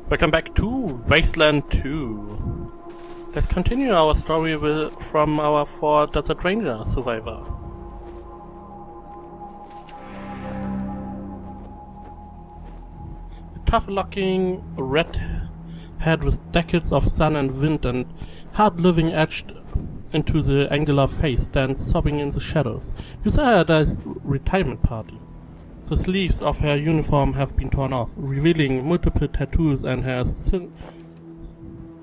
Welcome back to Wasteland 2. Let's continue our story from our 4 Desert Ranger survivor. A tough-looking redhead with decades of sun and wind and hard living etched into the angular face stands sobbing in the shadows. You saw her at a retirement party. The sleeves of her uniform have been torn off, revealing multiple tattoos and her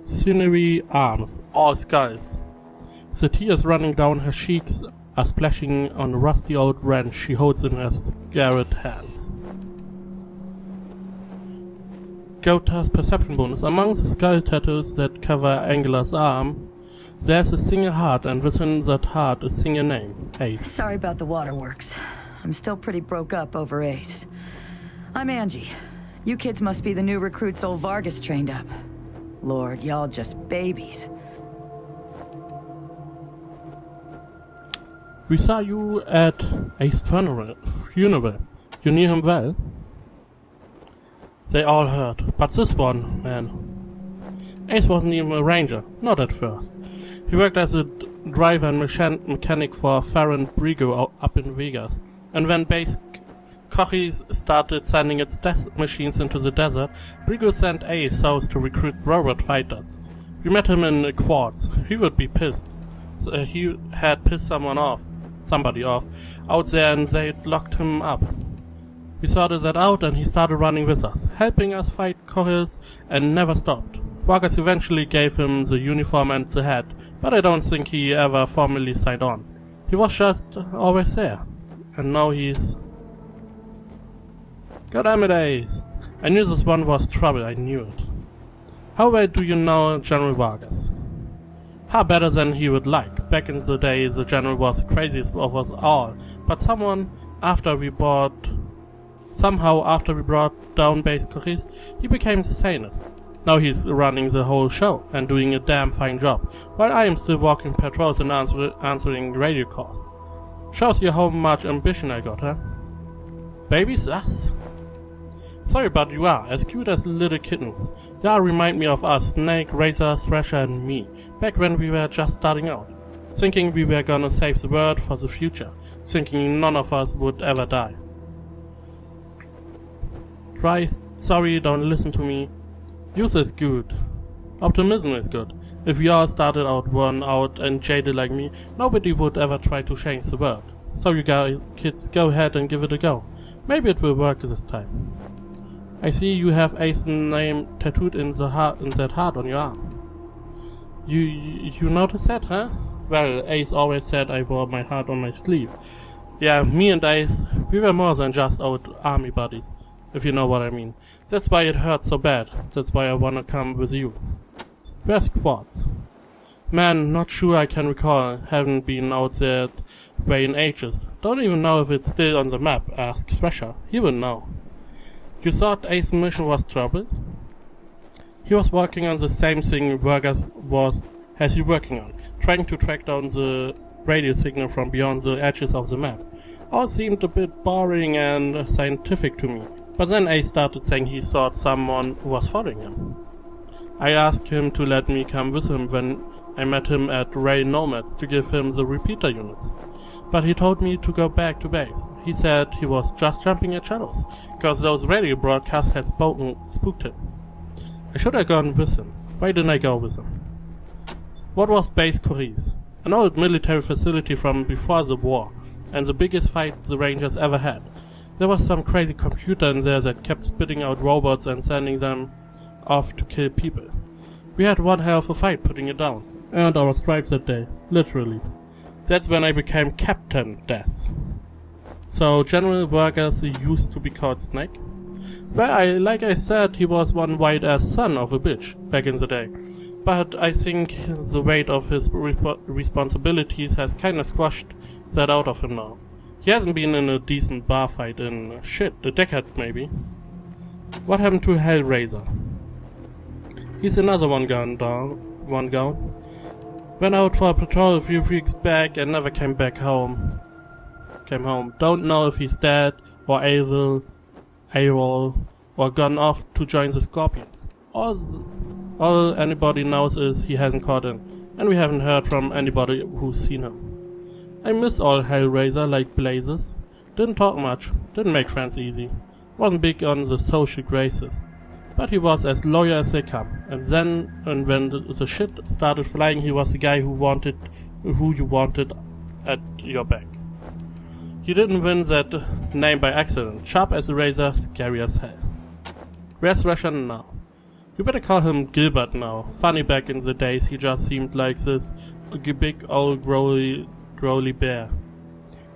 sinewy arms, all skulls. The tears running down her cheeks are splashing on a rusty old wrench she holds in her scarred hands. Gota's perception bonus. Among the skull tattoos that cover Angela's arm, there's a single heart, and within that heart a single name, Ace. Sorry about the waterworks. I'm still pretty broke up over Ace. I'm Angie. You kids must be the new recruits old Vargas trained up. Lord, y'all just babies. We saw you at Ace's funeral. You knew him well? They all heard, but this one, man. Ace wasn't even a ranger, not at first. He worked as a driver and mechanic for Farron Brigo up in Vegas. And when Base Cochise started sending its death machines into the desert, Brigo sent Ace south to recruit robot fighters. We met him in the quartz. He would be pissed. He had pissed somebody off, out there, and they'd locked him up. We sorted that out and he started running with us, helping us fight Cochise, and never stopped. Vargas eventually gave him the uniform and the hat, but I don't think he ever formally signed on. He was just always there. And now he's... Goddammit, Ace! I knew this one was trouble, I knew it. How well do you know General Vargas? Far better than he would like. Back in the day, the General was the craziest of us all. But after we brought down Base Cochise, he became the sanest. Now he's running the whole show, and doing a damn fine job, while I am still walking patrols and answering radio calls. Shows you how much ambition I got, huh? Babies, us? Sorry, but you are, as cute as little kittens. You all remind me of us, Snake, Razor, Thrasher and me, back when we were just starting out. Thinking we were gonna save the world for the future. Thinking none of us would ever die. Sorry, don't listen to me. Youth is good. Optimism is good. If we all started out worn out and jaded like me, nobody would ever try to change the world. So you kids, go ahead and give it a go. Maybe it will work this time. I see you have Ace's name tattooed in that heart on your arm. You noticed that, huh? Well, Ace always said I wore my heart on my sleeve. Yeah, me and Ace, we were more than just old army buddies, if you know what I mean. That's why it hurts so bad. That's why I wanna come with you. Where's Quartz? Man, not sure I can recall. Haven't been out that way in ages. Don't even know if it's still on the map. Ask Thrasher. He will know. You thought Ace's mission was trouble? He was working on the same thing Vargas has you working on, trying to track down the radio signal from beyond the edges of the map. All seemed a bit boring and scientific to me, but then Ace started saying he thought someone was following him. I asked him to let me come with him when I met him at Rail Nomads to give him the repeater units. But he told me to go back to base. He said he was just jumping at shadows, because those radio broadcasts had spooked him. I should have gone with him. Why didn't I go with him? What was Base Cochise? An old military facility from before the war, and the biggest fight the Rangers ever had. There was some crazy computer in there that kept spitting out robots and sending them off to kill people. We had one hell of a fight putting it down. Earned our stripes that day, literally. That's when I became Captain Death. So General Vargas used to be called Snake? Well, like I said, he was one white-ass son of a bitch back in the day. But I think the weight of his responsibilities has kinda squashed that out of him now. He hasn't been in a decent bar fight in, a decade maybe. What happened to Hellraiser? He's another one gone. Went out for a patrol a few weeks back and never came home. Don't know if he's dead, or AWOL, or gone off to join the Scorpions. All anybody knows is he hasn't caught in, and we haven't heard from anybody who's seen him. I miss all Hellraiser like blazes. Didn't talk much, didn't make friends easy, wasn't big on the social graces. But he was as loyal as they come, and when the shit started flying, he was the guy who you wanted at your back. He didn't win that name by accident, sharp as a razor, scary as hell. Where's Thrasher now? You better call him Gilbert now. Funny back in the days, he just seemed like this big old growly bear.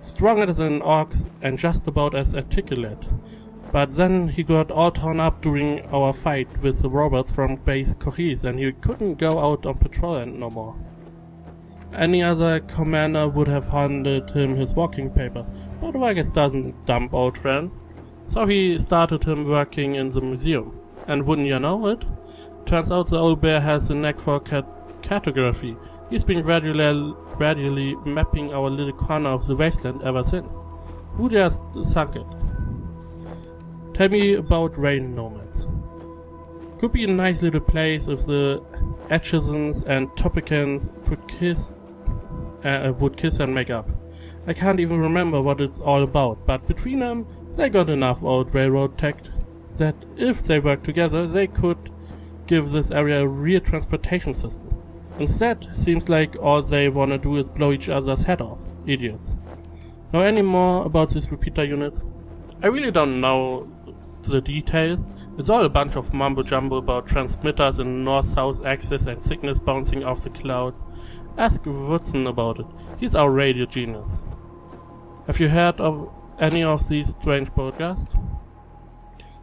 Stronger than orcs and just about as articulate. But then he got all torn up during our fight with the robots from base Cochise and he couldn't go out on patrol no more. Any other commander would have handed him his walking papers, but Vargas doesn't dump old friends. So he started him working in the museum. And wouldn't you know it? Turns out the old bear has a knack for cartography. He's been gradually mapping our little corner of the wasteland ever since. Who just sunk it? Tell me about rain nomads. Could be a nice little place if the Atchisons and Topicans would kiss and make up. I can't even remember what it's all about, but between them, they got enough old railroad tech that if they worked together, they could give this area a real transportation system. Instead, seems like all they wanna do is blow each other's head off. Idiots. Know any more about these repeater units? I really don't know the details. It's all a bunch of mumbo-jumbo about transmitters and north-south axis and signals bouncing off the clouds. Ask Woodson about it. He's our radio genius. Have you heard of any of these strange broadcasts?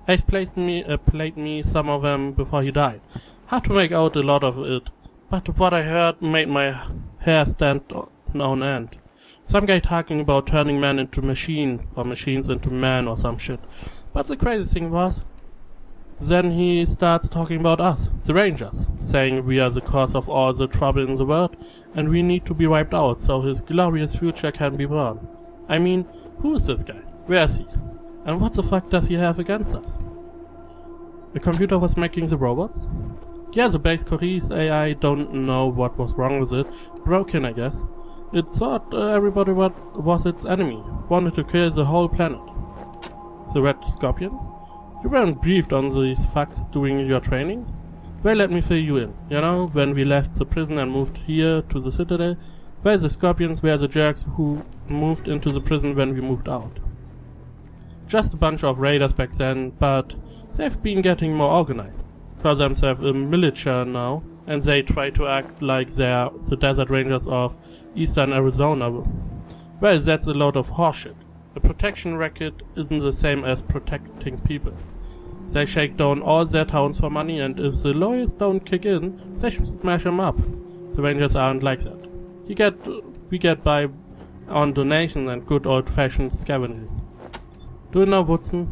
Ace played me some of them before he died. Hard to make out a lot of it, but what I heard made my hair stand on end. Some guy talking about turning men into machines, or machines into men or some shit. But the crazy thing was, then he starts talking about us, the Rangers, saying we are the cause of all the trouble in the world, and we need to be wiped out so his glorious future can be born. I mean, who is this guy? Where is he? And what the fuck does he have against us? The computer was making the robots? Yeah, the base Cochise AI, don't know what was wrong with it. Broken, I guess. It thought everybody was its enemy, wanted to kill the whole planet. The Red Scorpions? You weren't briefed on these fucks during your training? Well, let me fill you in. You know, when we left the prison and moved here to the Citadel, well, the Scorpions were the jerks who moved into the prison when we moved out. Just a bunch of raiders back then, but they've been getting more organized. Call themselves a militia now, and they try to act like they're the Desert Rangers of Eastern Arizona. Well, that's a load of horseshit. The protection racket isn't the same as protecting people. They shake down all their towns for money, and if the lawyers don't kick in, they should smash them up. The Rangers aren't like that. We get by on donations and good old-fashioned scavenging. Do you know Woodson?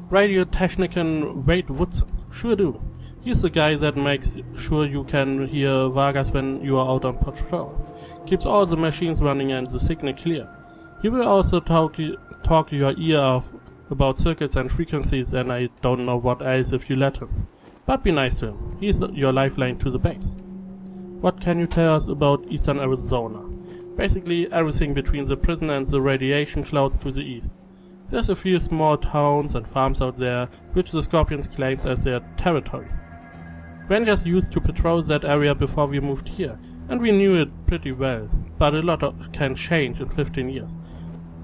Radio technician Wade Woodson. Sure do. He's the guy that makes sure you can hear Vargas when you are out on patrol. Keeps all the machines running and the signal clear. He will also talk your ear off about circuits and frequencies and I don't know what else if you let him. But be nice to him. He's your lifeline to the base. What can you tell us about Eastern Arizona? Basically everything between the prison and the radiation clouds to the east. There's a few small towns and farms out there, which the Scorpions claims as their territory. Rangers used to patrol that area before we moved here, and we knew it pretty well, but a lot can change in 15 years.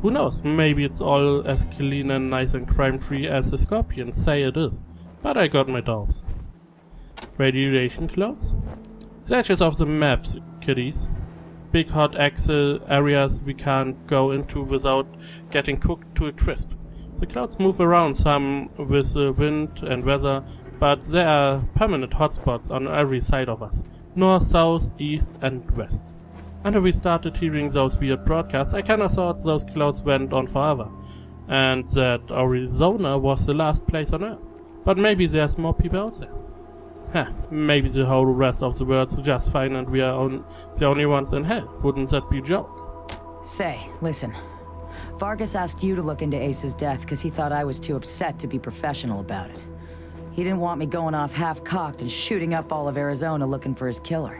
Who knows, maybe it's all as clean and nice and crime-free as the Scorpions say it is, but I got my doubts. Radiation clouds? The edges of the maps, kiddies. Big hot axle areas we can't go into without getting cooked to a crisp. The clouds move around, some with the wind and weather, but there are permanent hotspots on every side of us. North, south, east and west. Until we started hearing those weird broadcasts, I kinda thought those clouds went on forever, and that Arizona was the last place on Earth. But maybe there's more people out there. Maybe the whole rest of the world's just fine and we are the only ones in hell. Wouldn't that be a joke? Say, listen. Vargas asked you to look into Ace's death because he thought I was too upset to be professional about it. He didn't want me going off half-cocked and shooting up all of Arizona looking for his killer.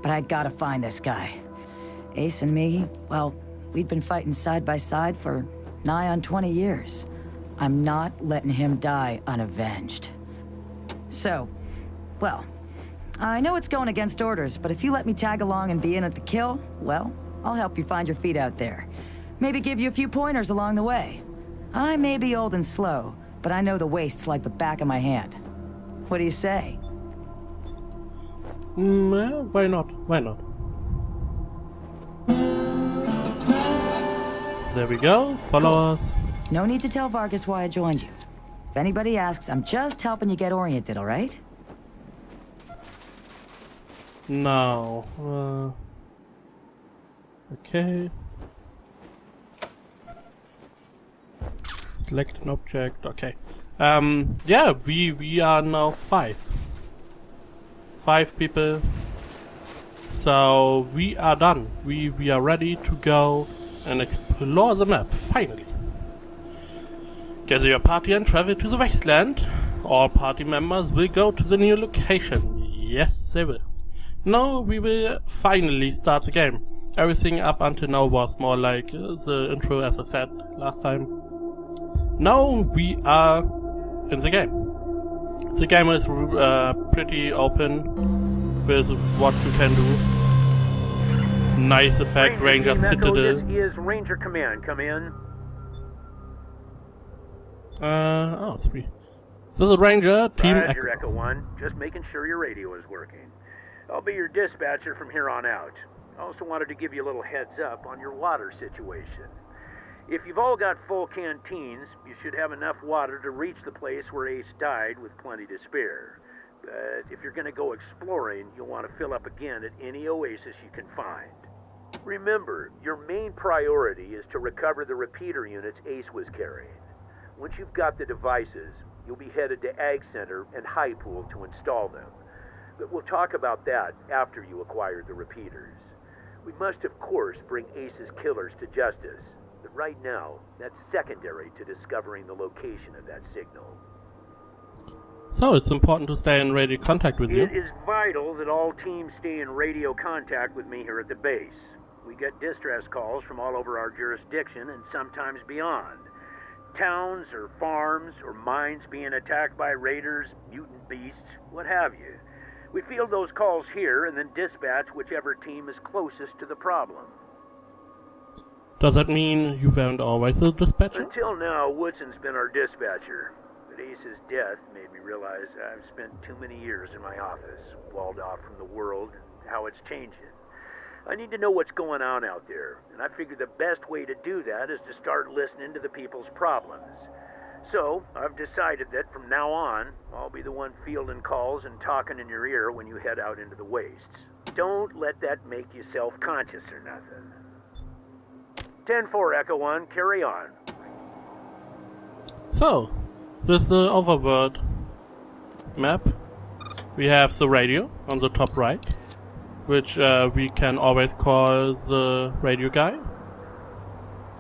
But I gotta find this guy. Ace and me, well, we'd been fighting side by side for nigh on 20 years. I'm not letting him die unavenged. So, well, I know it's going against orders, but if you let me tag along and be in at the kill, well, I'll help you find your feet out there. Maybe give you a few pointers along the way. I may be old and slow, but I know the wastes like the back of my hand. What do you say? Yeah, why not? Why not? There we go. Follow us. No need to tell Vargas why I joined you. If anybody asks, I'm just helping you get oriented, all right? Now, okay. Select an object. Okay. Yeah, we are now 5 people. So we are done. We are ready to go and explore the map, finally. Gather your party and travel to the Wasteland. All party members will go to the new location. Yes, they will. Now we will finally start the game. Everything up until now was more like the intro, as I said last time. Now we are in the game. The game is pretty open with what you can do. Nice effect, Ranger Citadel. This is Ranger Command. Come in. Oh, sweet. This is Ranger Team Roger, Echo 1. Just making sure your radio is working. I'll be your dispatcher from here on out. I also wanted to give you a little heads up on your water situation. If you've all got full canteens, you should have enough water to reach the place where Ace died with plenty to spare. But if you're going to go exploring, you'll want to fill up again at any oasis you can find. Remember, your main priority is to recover the repeater units Ace was carrying. Once you've got the devices, you'll be headed to Ag Center and High Pool to install them. But we'll talk about that after you acquire the repeaters. We must, of course, bring Ace's killers to justice. But right now, that's secondary to discovering the location of that signal. So it's important to stay in radio contact with you. It is vital that all teams stay in radio contact with me here at the base. We get distress calls from all over our jurisdiction and sometimes beyond. Towns or farms or mines being attacked by raiders, mutant beasts, what have you. We field those calls here and then dispatch whichever team is closest to the problem. Does that mean you weren't always a dispatcher? Until now, Woodson's been our dispatcher. But Ace's death made me realize I've spent too many years in my office, walled off from the world and how it's changing. I need to know what's going on out there, and I figure the best way to do that is to start listening to the people's problems. So, I've decided that from now on, I'll be the one fielding calls and talking in your ear when you head out into the wastes. Don't let that make you self-conscious or nothing. 10-4, Echo 1, carry on. So, this is the overworld map. We have the radio on the top right, which we can always call the radio guy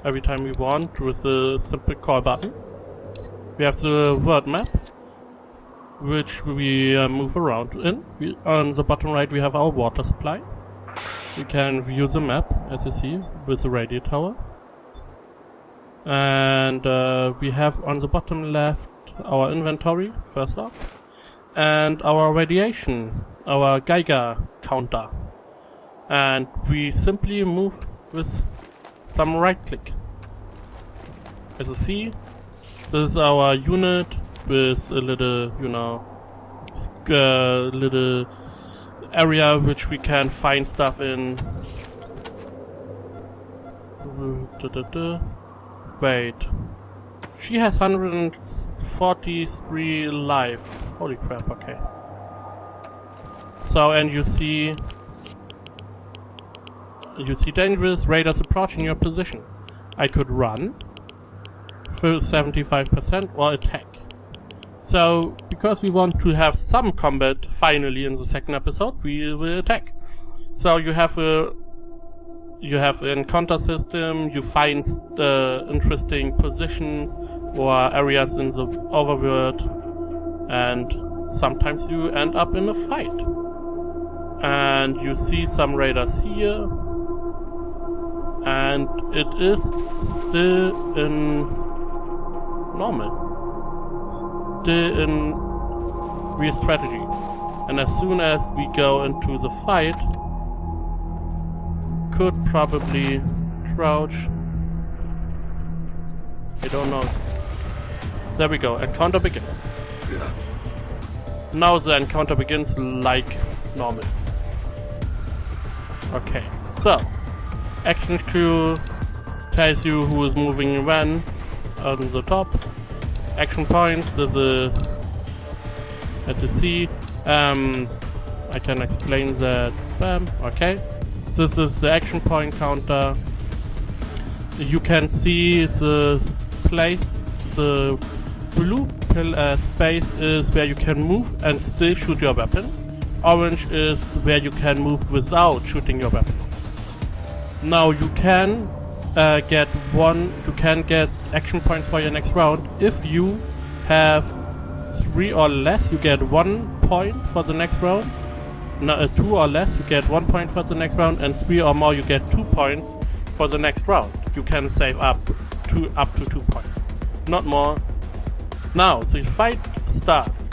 every time we want with the simple call button. We have the world map, which we move around in. On the bottom right we have our water supply. We can view the map, as you see, with the radio tower. And we have on the bottom left our inventory, first up, and our radiation, our Geiger counter. And we simply move with some right click. As you see, this is our unit with a little, little area which we can find stuff in. Wait. She has 143 life. Holy crap, okay. So, and you see dangerous raiders approaching your position. I could run for 75% or attack. So, because we want to have some combat finally in the second episode, we will attack. So you have an encounter system, you find interesting positions or areas in the overworld and sometimes you end up in a fight. And you see some raiders here, and it is still in normal, still in real strategy. And as soon as we go into the fight, could probably crouch. I don't know. There we go, encounter begins. Now the encounter begins like normal. Okay, so action queue tells you who is moving when on the top. Action points, this is, as you see, I can explain that. Bam, okay. This is the action point counter. You can see the place, the blue space is where you can move and still shoot your weapon. Orange is where you can move without shooting your weapon. Now you can get action points for your next round. If you have 3 or less, you get 1 point for the next round. No, 2 or less, you get 1 point for the next round, and 3 or more, you get 2 points for the next round. You can save up to 2 points, not more. Now the fight starts.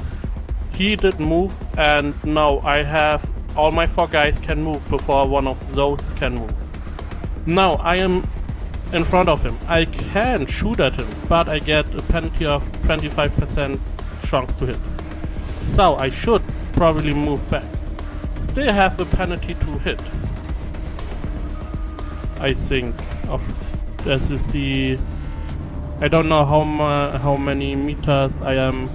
He did move, and now I have all my 4 guys can move before one of those can move. Now I am in front of him. I can shoot at him, but I get a penalty of 25% chance to hit. So I should probably move back. Still have a penalty to hit. I think, as you see, I don't know how many meters I am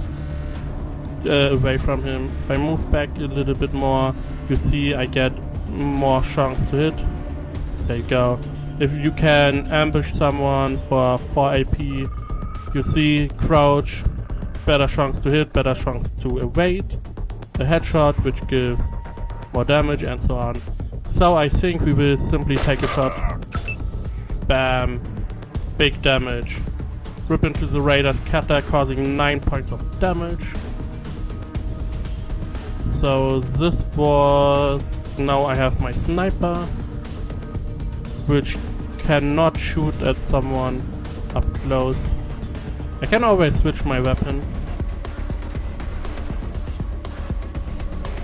away from him. If I move back a little bit more, you see I get more chance to hit. There you go. If you can ambush someone for 4 AP, you see crouch, better chance to hit, better chance to evade, a headshot which gives more damage, and so on. So I think we will simply take a shot. Bam, big damage. Rip into the raider's cutter, causing 9 points of damage. So this was... Now I have my sniper, which cannot shoot at someone up close. I can always switch my weapon.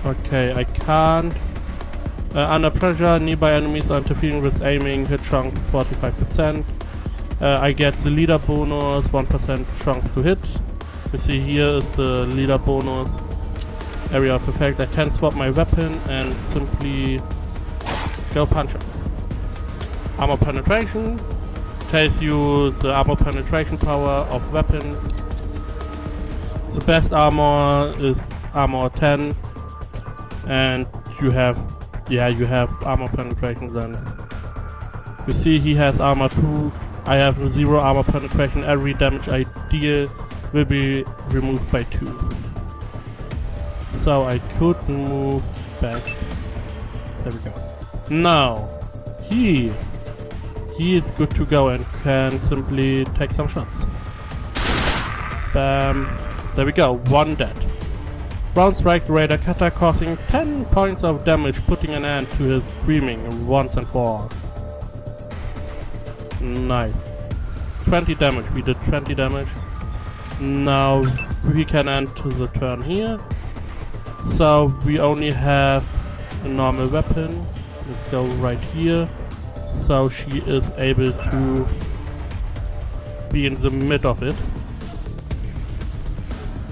Okay, I can't. Under pressure, nearby enemies are interfering with aiming, hit chance 45%. I get the leader bonus, 1% chance to hit. You see here is the leader bonus, area of effect. I can swap my weapon and simply go punch him. Armor penetration tells you the armor penetration power of weapons. The best armor is armor 10, and you have armor penetration then. You see he has armor 2, I have 0 armor penetration. Every damage I deal will be removed by 2. So I could move back. There we go. Now he is good to go and can simply take some shots. Bam. There we go, 1 dead. Round strikes the raider cutter, causing 10 points of damage, putting an end to his screaming once and for all. Nice. 20 damage, we did 20 damage. Now we can end the turn here. So we only have a normal weapon. Let's go right here. So she is able to be in the mid of it.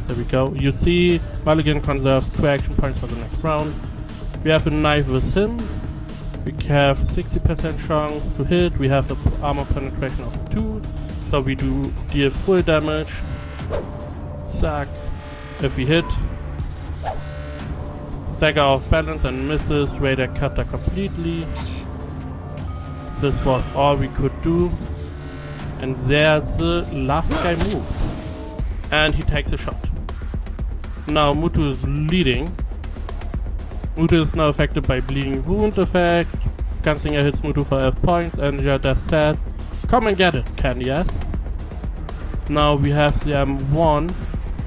There we go. You see, Mulligan conserves 2 action points for the next round. We have a knife with him. We have 60% chance to hit. We have an armor penetration of 2. So we do deal full damage. Zack. If we hit, stagger off balance and misses raider cutter completely. This was all we could do. And there's the last guy moves. And he takes a shot. Now Mutu is bleeding. Mutu is now affected by bleeding wound effect. Gunslinger hits Mutu for 11 points and Jada said, "Come and get it, Candy ass." Now we have the M1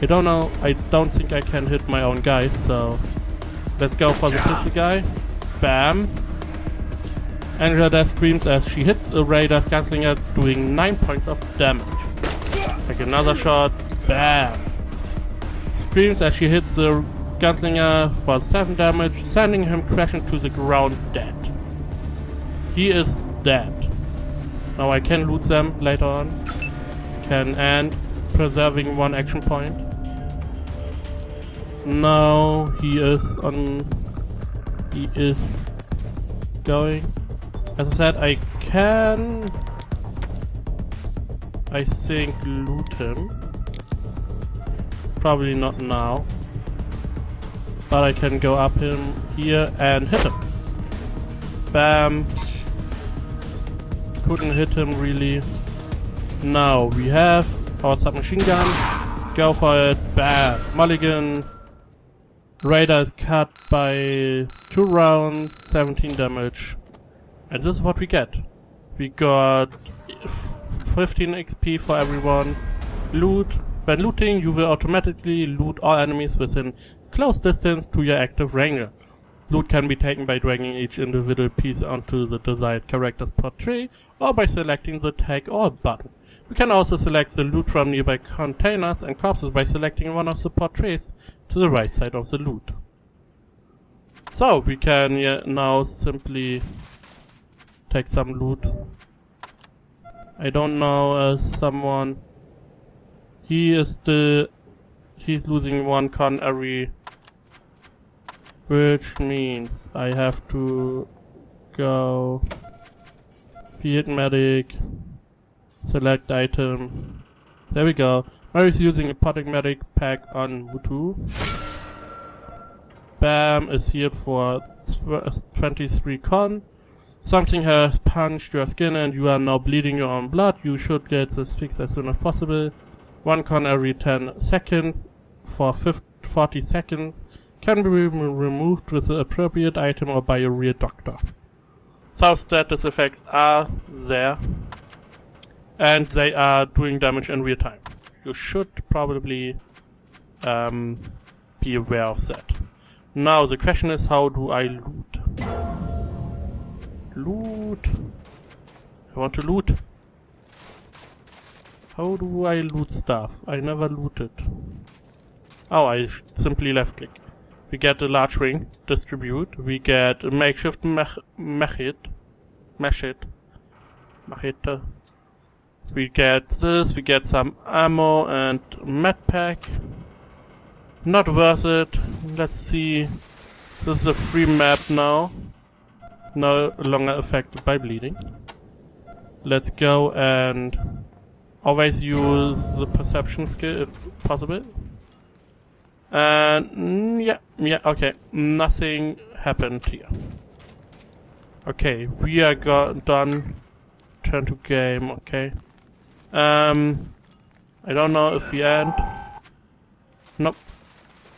I don't know, I don't think I can hit my own guys, so let's go for the pistol guy. Bam. Angela Death screams as she hits a Raider gunslinger, doing 9 points of damage. Take another shot. Bam. Screams as she hits the gunslinger for 7 damage, sending him crashing to the ground dead. He is dead. Now I can loot them later on. Can end, preserving 1 action point. Now he is going. As I said, I can, I think, loot him. Probably not now. But I can go up him here and hit him. Bam. Couldn't hit him really. Now we have our submachine gun. Go for it. Bam. Mulligan. Raider is cut by 2 rounds, 17 damage. And this is what we get. We got 15 XP for everyone. Loot. When looting, you will automatically loot all enemies within close distance to your active ranger. Loot can be taken by dragging each individual piece onto the desired character's portrait, or by selecting the Take All button. We can also select the loot from nearby containers and corpses by selecting one of the portraits to the right side of the loot. So we can now simply take some loot. I don't know someone. He's losing 1 con every, which means I have to go field medic, select item. There we go. Mary's using a potting medic pack on Wutu. Bam is healed for 23 con. Something has punched your skin and you are now bleeding your own blood. You should get this fixed as soon as possible. 1 con every 10 seconds for 40 seconds. Can be removed with the appropriate item or by a real doctor. So status effects are there. And they are doing damage in real time. You should probably be aware of that. Now the question is, how do I loot? Loot. I want to loot. How do I loot stuff? I never looted. Oh, I simply left click. We get a large ring, distribute. We get a makeshift machete. We get this, we get some ammo and med pack. Not worth it. Let's see. This is a free map now. No longer affected by bleeding. Let's go and always use the perception skill if possible. And yeah, okay. Nothing happened here. Okay, we are done. Turn to game, okay. I don't know if we end. Nope.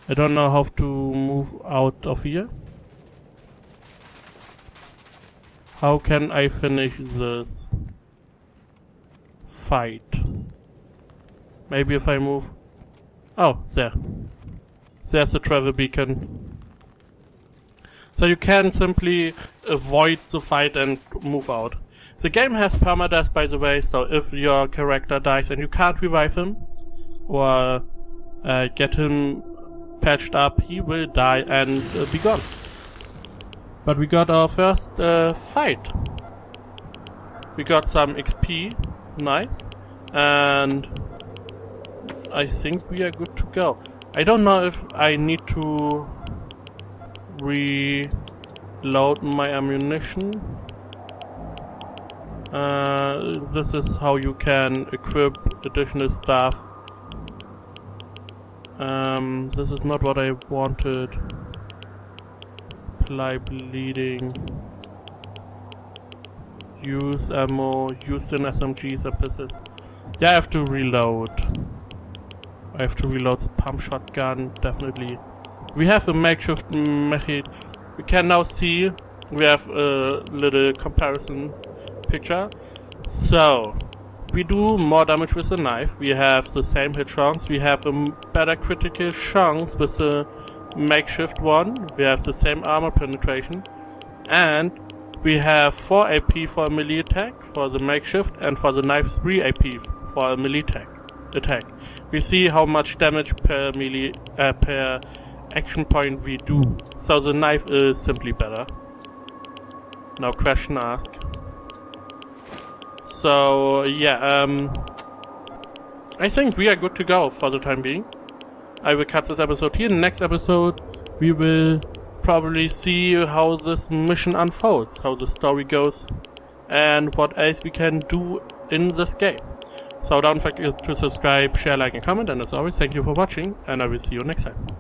I don't know how to move out of here. How can I finish this fight? Maybe if I move... Oh, there. There's the travel beacon. So you can simply avoid the fight and move out. The game has permadeath, by the way, so if your character dies and you can't revive him or get him patched up, he will die and be gone. But we got our first fight. We got some XP, nice, and I think we are good to go. I don't know if I need to reload my ammunition. This is how you can equip additional stuff. This is not what I wanted. Apply bleeding. Use ammo. Used in SMGs and pistols. Yeah, I have to reload. I have to reload the pump shotgun, definitely. We have a makeshift machete. We can now see, we have a little comparison picture. So, We do more damage with the knife. We have the same hit chance. We have a better critical chance with the makeshift one. We have the same armor penetration. And we have 4 AP for a melee attack for the makeshift, and for the knife 3 AP for a melee attack. We see how much damage per melee per action point we do. So the knife is simply better. No question asked. So yeah, I think we are good to go for the time being. I will cut this episode here. In the next episode, we will probably see how this mission unfolds, how the story goes, and what else we can do in this game. So don't forget to subscribe, share, like, and comment, and as always, thank you for watching, and I will see you next time.